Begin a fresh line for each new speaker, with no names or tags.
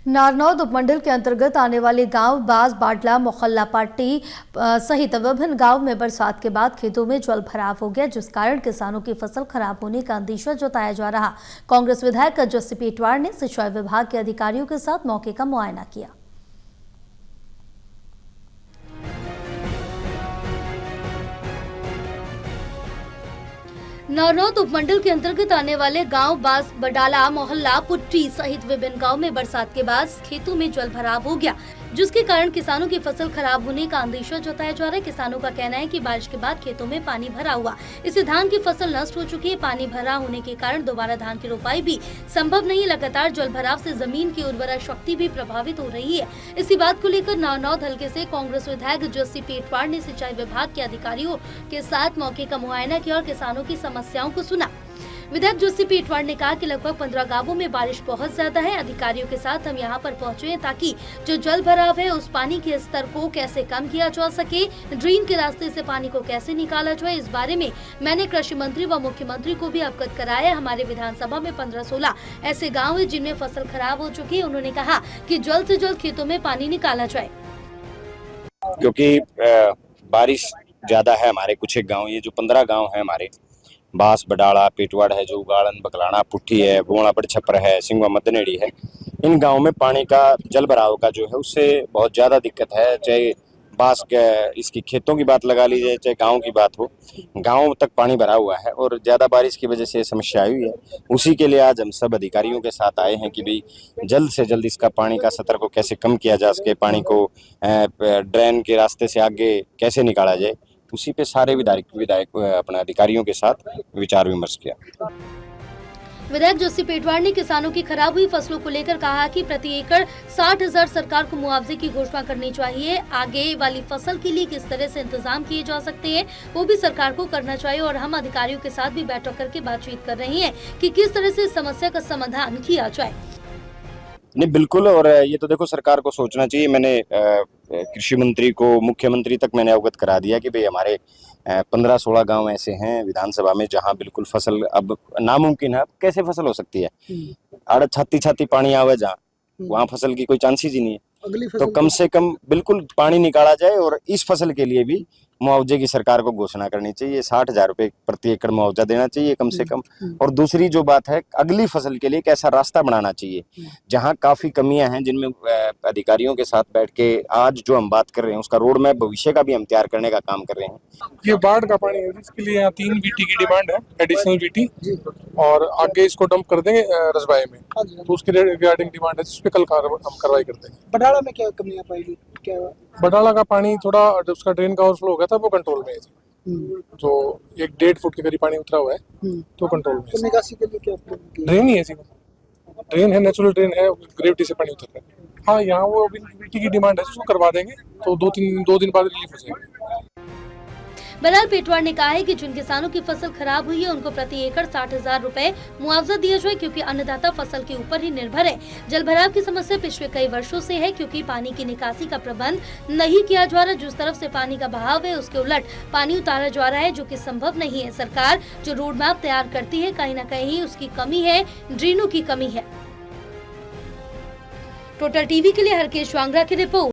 नारनौद उपमंडल के अंतर्गत आने वाले गांव बाज बाटला मोहल्ला पाटी सहित विभिन्न गांव में बरसात के बाद खेतों में जल भराव हो गया, जिस कारण किसानों की फसल खराब होने का अंदेशा जताया जा रहा। कांग्रेस विधायक जस्सी पेटवार ने सिंचाई विभाग के अधिकारियों के साथ मौके का मुआयना किया। नारनौद उपमंडल के अंतर्गत आने वाले गांव बास बडाला मोहल्ला पुट्टी सहित विभिन्न गांव में बरसात के बाद खेतों में जल भराव हो गया, जिसके कारण किसानों की फसल खराब होने का अंदेशा जताया जा रहा है। किसानों का कहना है कि बारिश के बाद खेतों में पानी भरा हुआ, इससे धान की फसल नष्ट हो चुकी है। पानी भरा होने के कारण दोबारा धान की रोपाई भी संभव नहीं। लगातार जल भराव से जमीन की उर्वरा शक्ति भी प्रभावित हो रही है। इसी बात को लेकर नारनौद हलके से कांग्रेस विधायक जस्सी पेटवार ने सिंचाई विभाग के अधिकारियों के साथ मौके का मुआयना किया और किसानों की समस्याओं को सुना। विधायक जस्सी पेटवार ने कहा कि लगभग 15 गांवों में बारिश बहुत ज्यादा है। अधिकारियों के साथ हम यहां पर पहुंचे हैं ताकि जो जल भराव है उस पानी के स्तर को कैसे कम किया जा सके, ड्रेन के रास्ते से पानी को कैसे निकाला जाए। इस बारे में मैंने कृषि मंत्री व मुख्यमंत्री को भी अवगत कराया। हमारे विधानसभा में 15-16 ऐसे गाँव है जिनमें फसल खराब हो चुकी है। उन्होंने कहा कि जल्द से जल्द खेतों में पानी निकाला जाए,
क्योंकि बारिश ज्यादा है। हमारे कुछ एक गाँव, ये जो 15 गाँव है हमारे, बास बडाला पेटवाड़ है, जो उगाड़न बकलाना पुट्ठी है, बोड़ा बड़ छपर है, सिंगवा मदनेड़ी है, इन गाँव में पानी का जल भराव का जो है उससे बहुत ज़्यादा दिक्कत है। चाहे बास के इसकी खेतों की बात लगा लीजिए, चाहे गांव की बात हो, गांव तक पानी भरा हुआ है और ज़्यादा बारिश की वजह से ये समस्या आई हुई है। उसी के लिए आज हम सब अधिकारियों के साथ आए हैं कि भाई जल्द से जल्द इसका पानी का स्तर को कैसे कम किया जा सके, पानी को ड्रेन के रास्ते से आगे कैसे निकाला जाए। उसी पे सारे विधायक अपने अधिकारियों के साथ विचार विमर्श किया।
विधायक जस्सी पेटवार ने किसानों की खराब हुई फसलों को लेकर कहा कि प्रति एकड़ 60,000 सरकार को मुआवजे की घोषणा करनी चाहिए। आगे वाली फसल के लिए किस तरह से इंतजाम किए जा सकते हैं वो भी सरकार को करना चाहिए और हम अधिकारियों के साथ भी बैठक करके बातचीत कर रहे हैं कि किस तरह से इस समस्या का समाधान किया जाए।
नहीं, बिल्कुल, और ये तो देखो सरकार को सोचना चाहिए। मैंने कृषि मंत्री को, मुख्यमंत्री तक मैंने अवगत करा दिया कि भाई हमारे 15-16 गांव ऐसे हैं विधानसभा में जहां बिल्कुल फसल अब नामुमकिन है। अब कैसे फसल हो सकती है? आड़ छाती पानी आवे जहाँ, वहाँ फसल की कोई चांसेस ही नहीं है। तो कम से कम बिल्कुल पानी निकाला जाए और इस फसल के लिए भी मुआवजे की सरकार को घोषणा करनी चाहिए। 60,000 रुपए प्रति एकड़ मुआवजा देना चाहिए कम से कम। और दूसरी जो बात है, अगली फसल के लिए कैसा रास्ता बनाना चाहिए। जहां काफी कमियां हैं जिनमें अधिकारियों के साथ बैठ के आज जो हम बात कर रहे हैं उसका रोड मैप भविष्य का भी हम तैयार करने का काम कर रहे हैं।
ये बाढ़ का पानी है, इसके लिए यहाँ 3 VT की डिमांड है, एडिशनल VT, और आगे इसको डंप कर देंगे रसबाई में, तो उसके रिगार्डिंग डिमांड है जिसपे कल हम कार्रवाई कर देंगे।
बडाला में क्या कमियां पाई? क्या
बडाला का पानी थोड़ा जब उसका ड्रेन का ओवरफ्लो हो गया था वो कंट्रोल में है जी। जो 1-1.5 फुट के करीब पानी उतरा हुआ है तो कंट्रोल में है।
निकासी के लिए क्या
ड्रेन ही है जी, ड्रेन है, नेचुरल ड्रेन है, ग्रेविटी से पानी उतर रहा है। हाँ, यहाँ वो VT की डिमांड है जिसको करवा देंगे तो 2 दिन बाद रिलीफ हो जाएगी।
बहरहाल पेटवार ने कहा है कि जिन किसानों की फसल खराब हुई है उनको प्रति एकड़ 60,000 रुपए मुआवजा दिया जाए, क्योंकि अन्नदाता फसल के ऊपर ही निर्भर है। जल भराव की समस्या पिछले कई वर्षों से है, क्योंकि पानी की निकासी का प्रबंध नहीं किया जा रहा। जिस तरफ से पानी का बहाव है उसके उलट पानी उतारा जा रहा है, जो कि संभव नहीं है। सरकार जो रोड मैप तैयार करती है कहीं न कहीं उसकी कमी है, ड्रेनों की कमी है। टोटल टीवी के लिए हरकेश वांगरा की रिपोर्ट।